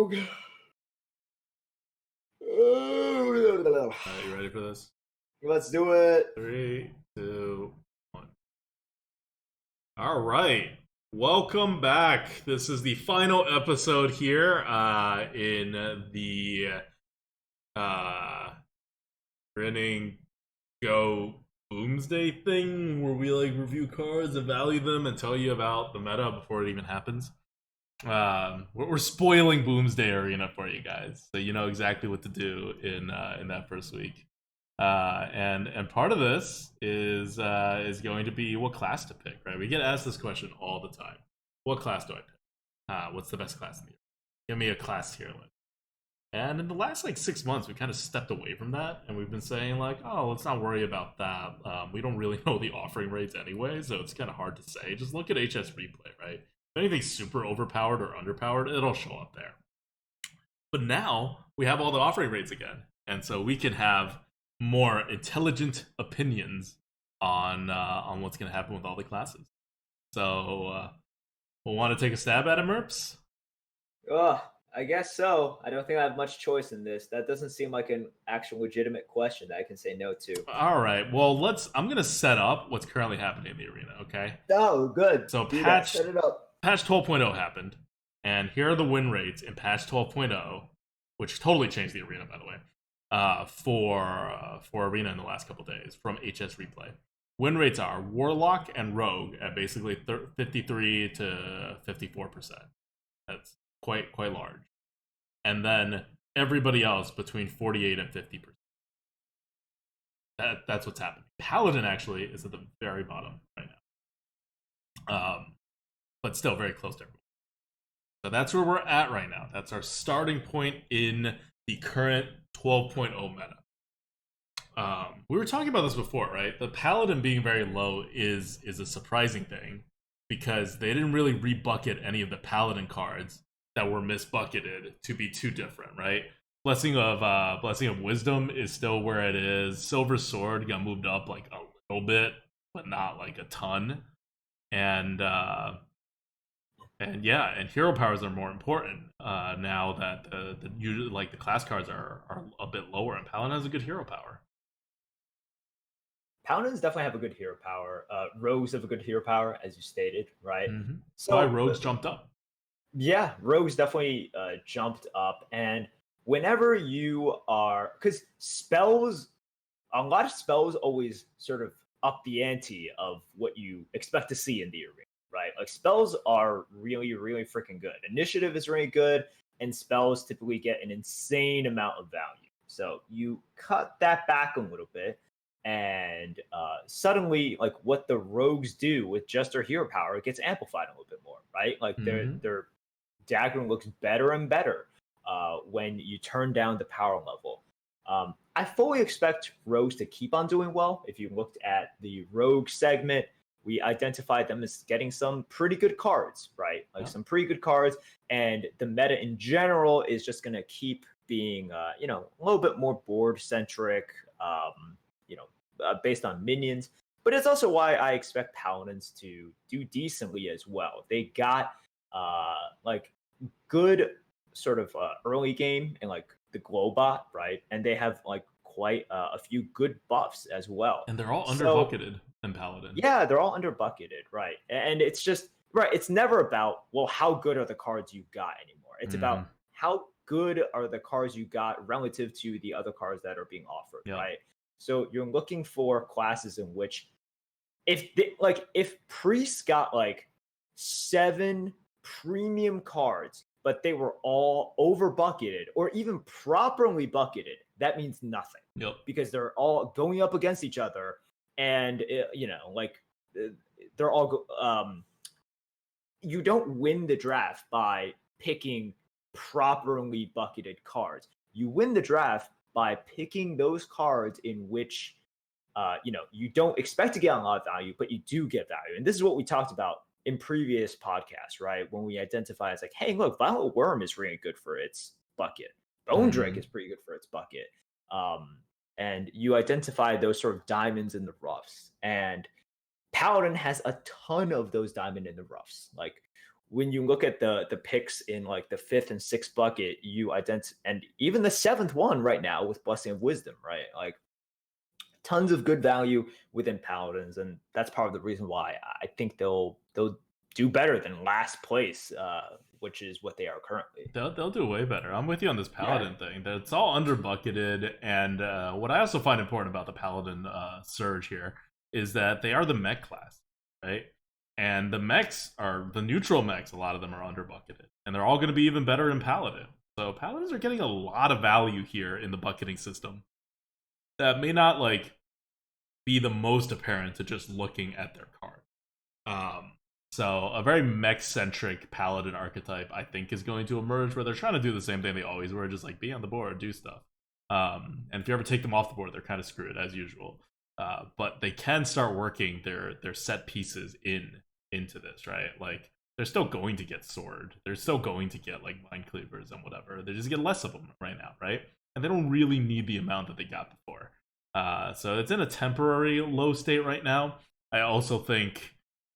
Rogue. All right, you ready for this? Let's do it. 3, 2, 1. All right. Welcome back. This is the final episode here in the Grinning Go Boomsday thing where we review cards and value them and tell you about the meta before it even happens. We're spoiling Boomsday Arena for you guys, so you know exactly what to do in that first week. And part of this is going to be what class to pick, right? We get asked this question all the time. What class do I pick? What's the best class in the year? Give me a class tier list. And in the last 6 months, we kind of stepped away from that, and we've been saying oh, let's not worry about that. We don't really know the offering rates anyway, so it's kind of hard to say. Just look at HS replay, right? If anything's super overpowered or underpowered, it'll show up there. But now we have all the offering rates again, and so we can have more intelligent opinions on what's going to happen with all the classes. So we'll want to take a stab at it, Merps? I guess so. I don't think I have much choice in this. That doesn't seem like an actual legitimate question that I can say no to. All right. Well, I'm going to set up what's currently happening in the arena, okay? Oh, good. So set it up. Patch 12.0 happened, and here are the win rates in Patch 12.0, which totally changed the arena, by the way, for arena in the last couple days from HS replay. Win rates are Warlock and Rogue at basically 53 to 54%. That's quite large. And then everybody else between 48 and 50%. That's what's happening. Paladin actually is at the very bottom right now. But still very close to everyone. So that's where we're at right now. That's our starting point in the current 12.0 meta. We were talking about this before, right? The Paladin being very low is a surprising thing because they didn't really rebucket any of the Paladin cards that were misbucketed to be too different, right? Blessing of Wisdom is still where it is. Silver Sword got moved up a little bit, but not a ton. And hero powers are more important now that the class cards are a bit lower, and Paladin has a good hero power. Paladins definitely have a good hero power. Rogues have a good hero power, as you stated, right? Mm-hmm. So why Rogues jumped up? Yeah, Rogues definitely jumped up, and whenever you are, because a lot of spells always sort of up the ante of what you expect to see in the arena, right? Spells are really, really freaking good. Initiative is really good, and spells typically get an insane amount of value. So you cut that back a little bit, and suddenly, what the Rogues do with just their hero power, it gets amplified a little bit more, right? Their dagger looks better and better when you turn down the power level. I fully expect Rogues to keep on doing well. If you looked at the Rogue segment, we identified them as getting some pretty good cards, right? Some pretty good cards, and the meta in general is just going to keep being, a little bit more board centric, based on minions. But it's also why I expect Paladins to do decently as well. They got good sort of early game in the Glowbot, right? And they have quite a few good buffs as well. And they're all underbucketed in Paladin. Yeah, they're all underbucketed, right? And it's just right. It's never about how good are the cards you got anymore. It's about how good are the cards you got relative to the other cards that are being offered, right? So you're looking for classes in which if priests got 7 premium cards, but they were all over bucketed or even properly bucketed, that means nothing. Because they're all going up against each other, and they're all you don't win the draft by picking properly bucketed cards. You win the draft by picking those cards in which you don't expect to get a lot of value, but you do get value. And this is what we talked about in previous podcasts, right? When we identify as hey, look, Violet Worm is really good for its bucket. Bone Drake is pretty good for its bucket. And you identify those sort of diamonds in the roughs. And Paladin has a ton of those diamond in the roughs. when you look at the picks in like the 5th and 6th bucket, and even the 7th one right now with Blessing of Wisdom, right? Like tons of good value within Paladins, and that's part of the reason why I think they'll do better than last place, which is what they are currently. They'll do way better. I'm with you on this Paladin thing. That it's all underbucketed, and what I also find important about the Paladin surge here is that they are the mech class, right? And the mechs are the neutral mechs. A lot of them are underbucketed, and they're all going to be even better in Paladin. So Paladins are getting a lot of value here in the bucketing system. That may not like be the most apparent to just looking at their card. So a very mech-centric Paladin archetype, I think, is going to emerge where they're trying to do the same thing they always were, just like be on the board, do stuff. And if you ever take them off the board, they're kind of screwed as usual. But they can start working their set pieces into this, right? Like they're still going to get sword, they're still going to get like mind cleavers and whatever. They just get less of them right now, right? And they don't really need the amount that they got before. So it's in a temporary low state right now. I also think,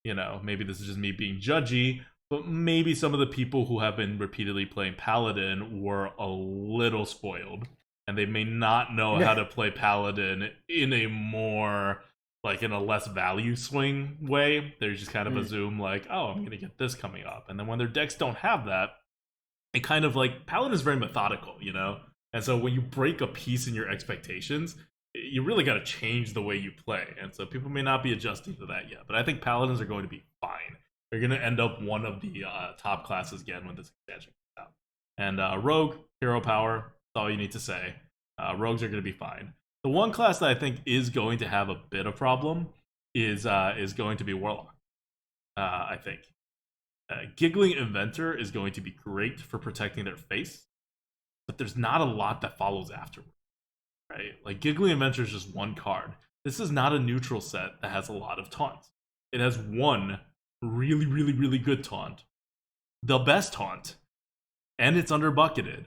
you know, maybe this is just me being judgy, but maybe some of the people who have been repeatedly playing Paladin were a little spoiled, and they may not know how to play Paladin in a more, like, in a less value swing way. They just kind of assume, like, oh, I'm going to get this coming up. And then when their decks don't have that, it kind of, like, Paladin is very methodical, you know? And so when you break a piece in your expectations, you really got to change the way you play. And so people may not be adjusting to that yet. But I think Paladins are going to be fine. They're going to end up one of the top classes again when this expansion comes out. And Rogue, hero power, that's all you need to say. Rogues are going to be fine. The one class that I think is going to have a bit of problem is going to be Warlock. I think. Giggling Inventor is going to be great for protecting their face, but there's not a lot that follows afterward. Right? Like, Giggling Inventor is just one card. This is not a neutral set that has a lot of taunts. It has one really, really, really good taunt. The best taunt. And it's underbucketed.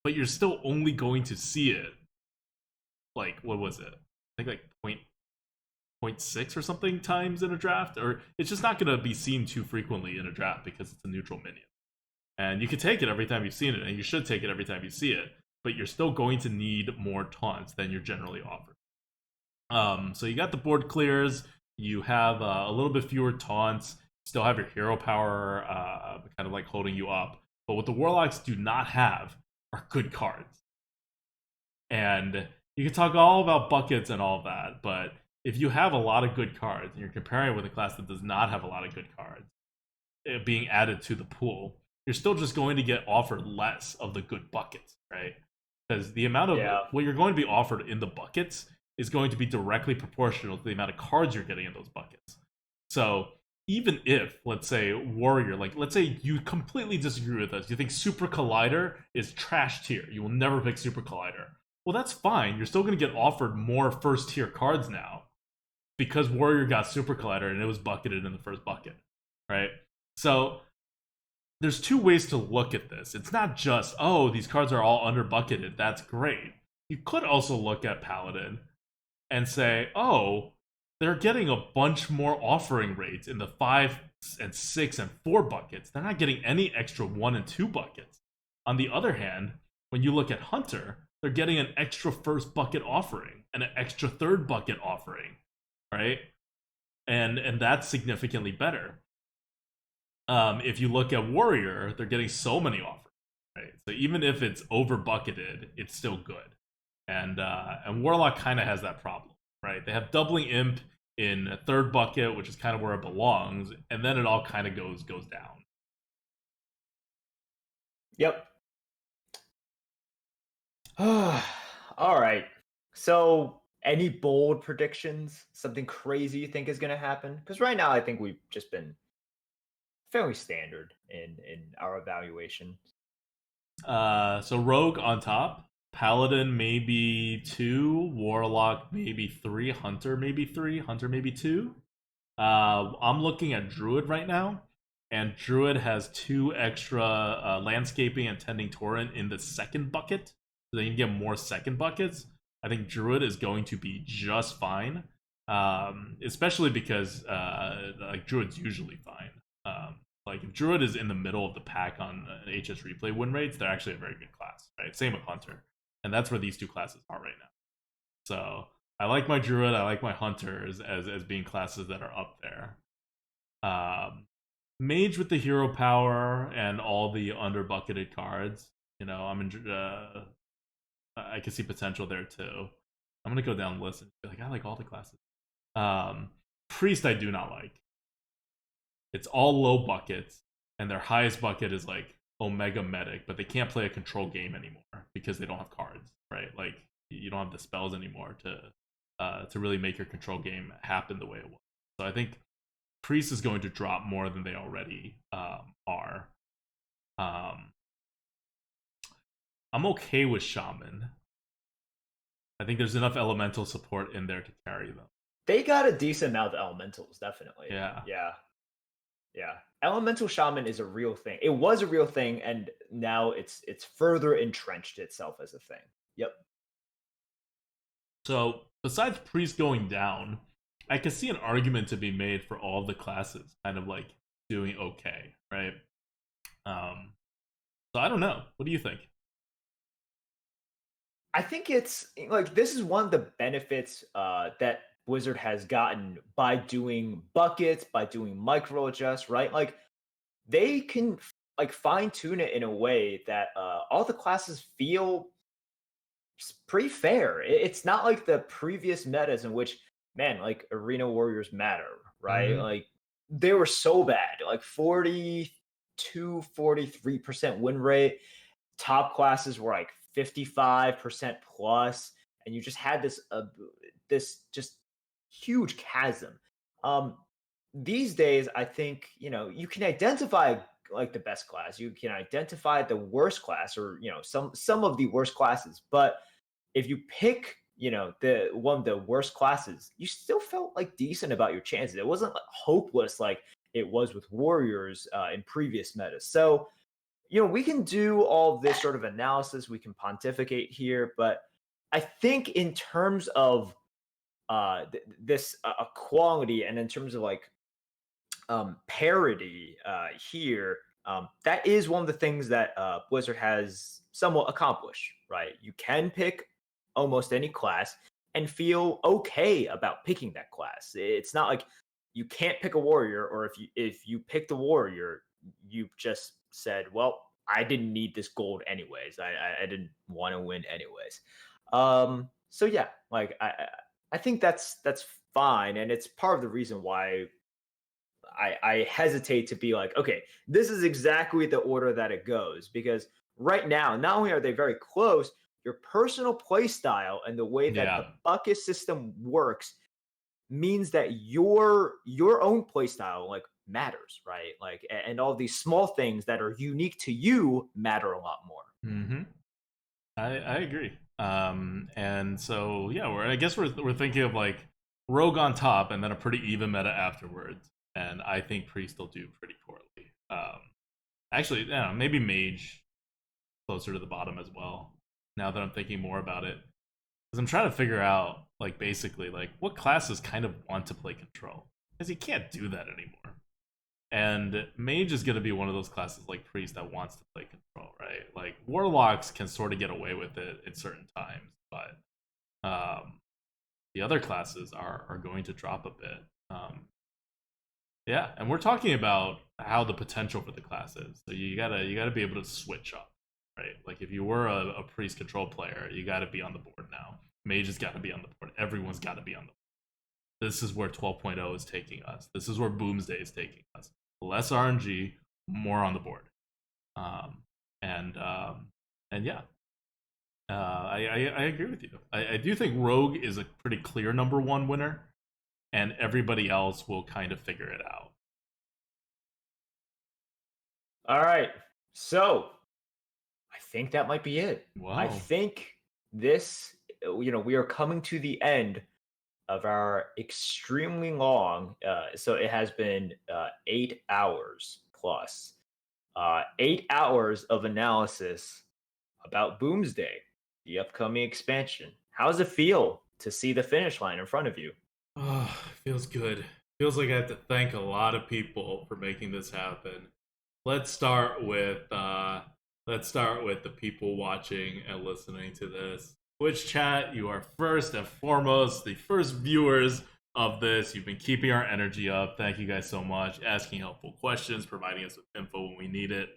But you're still only going to see it, like, what was it? I think like 0.6 or something times in a draft. Or it's just not going to be seen too frequently in a draft because it's a neutral minion. And you can take it every time you've seen it, and you should take it every time you see it. But you're still going to need more taunts than you're generally offered. So you got the board clears, you have a little bit fewer taunts, still have your hero power kind of like holding you up. But what the Warlocks do not have are good cards. And you can talk all about buckets and all of that, but if you have a lot of good cards and you're comparing it with a class that does not have a lot of good cards being added to the pool, you're still just going to get offered less of the good buckets, right? Because the amount of what you're going to be offered in the buckets is going to be directly proportional to the amount of cards you're getting in those buckets. So even if, let's say, Warrior, like, let's say you completely disagree with us, you think Super Collider is trash tier, you will never pick Super Collider. Well, that's fine. You're still going to get offered more first tier cards now because Warrior got Super Collider and it was bucketed in the first bucket, right? So there's two ways to look at this. It's not just, oh, these cards are all underbucketed. That's great. You could also look at Paladin and say, oh, they're getting a bunch more offering rates in the 5 and 6 and 4 buckets. They're not getting any extra 1 and 2 buckets. On the other hand, when you look at Hunter, they're getting an extra first bucket offering and an extra third bucket offering, right? And that's significantly better. If you look at Warrior, they're getting so many offers, right? So even if it's over bucketed, it's still good. And Warlock kind of has that problem, right? They have doubling imp in a third bucket, which is kind of where it belongs, and then it all kind of goes down. Yep. All right. So, any bold predictions? Something crazy you think is going to happen? Because right now, I think we've just been fairly standard in our evaluation. So Rogue on top, Paladin maybe 2, Warlock maybe 3, Hunter maybe 3, Hunter maybe 2. I'm looking at Druid right now, and Druid has 2 extra landscaping and tending torrent in the second bucket, so they can get more second buckets. I think Druid is going to be just fine, especially because like Druid's usually fine. Like if Druid is in the middle of the pack on HS replay win rates, they're actually a very good class, right? Same with Hunter, and that's where these two classes are right now. So I like my Druid, I like my Hunter as being classes that are up there. Mage with the hero power and all the underbucketed cards, I can see potential there too. I'm gonna go down the list and be like, I like all the classes. Priest I do not like. It's all low buckets, and their highest bucket is like Omega Medic, but they can't play a control game anymore because they don't have cards, right? Like you don't have the spells anymore to really make your control game happen the way it was. So I think Priest is going to drop more than they already are. I'm okay with Shaman. I think there's enough elemental support in there to carry them. They got a decent amount of elementals, definitely. Yeah. Elemental Shaman is a real thing. It was a real thing, and now it's further entrenched itself as a thing. Yep. So besides Priest going down, I can see an argument to be made for all the classes kind of like doing okay, right? So I don't know. What do you think? I think it's like this is one of the benefits that Blizzard has gotten by doing buckets, by doing micro adjust, right? Like they can like fine tune it in a way that all the classes feel pretty fair. It's not like the previous metas in which, man, like arena warriors matter, right? Mhm. Like they were so bad, like 42, 43% win rate. Top classes were like 55% plus, and you just had this just huge chasm. These days, I think you can identify like the best class, you can identify the worst class, or some of the worst classes. But if you pick the one of the worst classes, you still felt like decent about your chances. It wasn't like hopeless like it was with warriors in previous metas. So we can do all this sort of analysis, we can pontificate here, but I think in terms of this equality, and in terms of like parity here, that is one of the things that Blizzard has somewhat accomplished, right? You can pick almost any class and feel okay about picking that class. It's not like you can't pick a warrior, or if you pick the warrior, you just said, well, I didn't need this gold anyways. I didn't want to win anyways. So yeah, like I think that's fine, and it's part of the reason why I hesitate to be like, okay, this is exactly the order that it goes, because right now, not only are they very close, your personal play style and the way that the bucket system works means that your own play style like matters, right? Like, and all these small things that are unique to you matter a lot more. Mm-hmm. I agree. And so yeah, I guess we're thinking of like Rogue on top, and then a pretty even meta afterwards. And I think Priest will do pretty poorly. Actually, yeah, maybe Mage closer to the bottom as well. Now that I'm thinking more about it, because I'm trying to figure out like basically like what classes kind of want to play control, because you can't do that anymore. And Mage is going to be one of those classes like Priest that wants to play control, right? Like Warlocks can sort of get away with it at certain times, but the other classes are going to drop a bit. Yeah, and we're talking about how the potential for the class is. So you gotta be able to switch up, right? Like if you were a Priest control player, you gotta be on the board now. Mage has got to be on the board. Everyone's got to be on the board. This is where 12.0 is taking us. This is where Boomsday is taking us. Less RNG, more on the board. And yeah, I agree with you. I do think Rogue is a pretty clear number one winner, and everybody else will kind of figure it out. All right, so I think that might be it. Wow. I think this, we are coming to the end of our extremely long, so it has been 8 hours plus, 8 hours of analysis about Boomsday, the upcoming expansion. How does it feel to see the finish line in front of you? Oh, feels good. Feels like I have to thank a lot of people for making this happen. let's start with the people watching and listening to this. Twitch chat, you are first and foremost the first viewers of this. You've been keeping our energy up. Thank you guys so much. Asking helpful questions, providing us with info when we need it.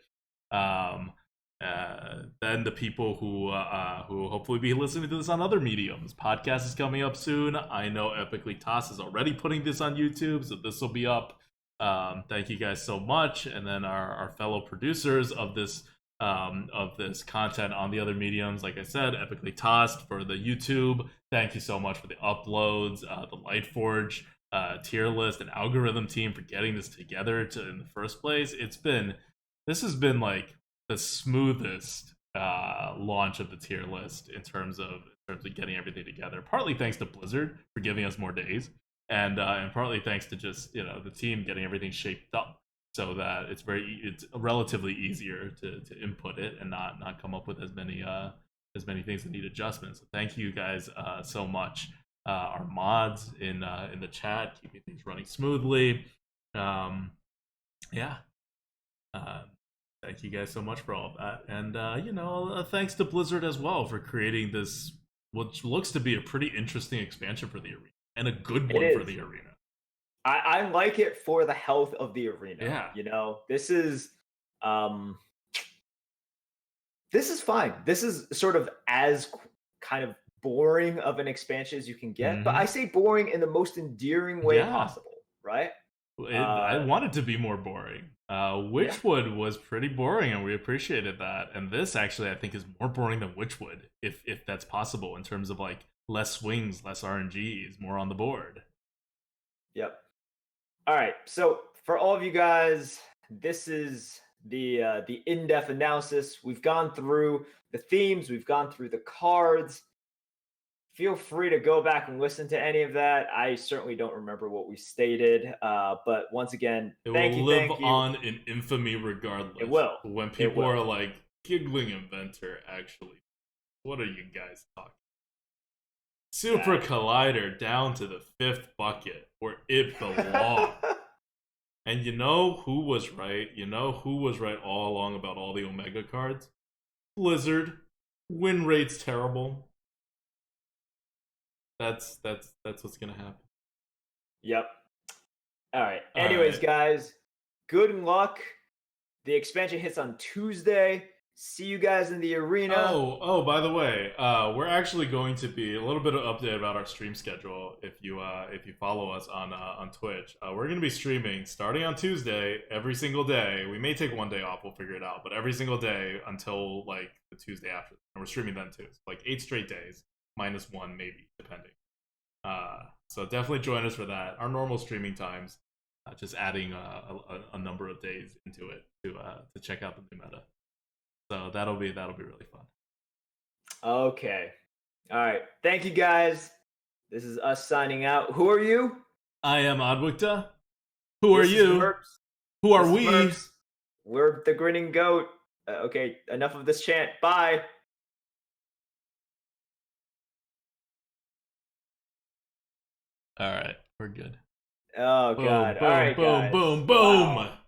Then the people who will hopefully be listening to this on other mediums. Podcast is coming up soon. I know Epically Toss is already putting this on YouTube, so this will be up. Thank you guys so much. And then our fellow producers of this content on the other mediums, like I said, Epically Tossed for the YouTube. Thank you so much for the uploads, the Lightforge, Tierlist, and algorithm team for getting this together in the first place. This has been like the smoothest launch of the tier list in terms of getting everything together. Partly thanks to Blizzard for giving us more days, and partly thanks to just the team getting everything shaped up so that it's relatively easier to input it and not come up with as many things that need adjustments. So thank you guys so much. Our mods in the chat, keeping things running smoothly. Thank you guys so much for all of that. And, thanks to Blizzard as well for creating this, which looks to be a pretty interesting expansion for the arena. And a good one for the arena. I like it for the health of the arena. Yeah. This is fine. This is sort of as kind of boring of an expansion as you can get. But I say boring in the most endearing way possible, right? I want it to be more boring. Witchwood was pretty boring, and we appreciated that. And this actually, I think, is more boring than Witchwood, if that's possible, in terms of like less swings, less RNGs, more on the board. Yep. All right. So for all of you guys, this is the in-depth analysis. We've gone through the themes. We've gone through the cards. Feel free to go back and listen to any of that. I certainly don't remember what we stated. But once again, thank you. It will live on in infamy regardless. It will. When people are like, giggling inventor, actually, what are you guys talking? Super Collider down to the 5th bucket where it belongs. And you know who was right? You know who was right all along about all the Omega cards? Blizzard. Win rate's terrible. That's what's gonna happen. Yep. All right. Anyways, guys, good luck. The expansion hits on Tuesday. See you guys in the arena. Oh, by the way, we're actually going to be a little bit of update about our stream schedule. If you follow us on Twitch, we're going to be streaming starting on Tuesday every single day. We may take one day off, we'll figure it out, but every single day until like the Tuesday after, and we're streaming then too. So like 8 straight days, -1 maybe, depending. So definitely join us for that. Our normal streaming times, just adding a number of days into it to check out the new meta. So that'll be really fun. Okay. All right. Thank you guys. This is us signing out. Who are you? I am Adwikta. Who are you? Who are we? Merps. We're the Grinning Goat. Okay, enough of this chant. Bye. All right, we're good. Oh, God. Boom, All right, boom, guys. boom, boom, boom. Wow.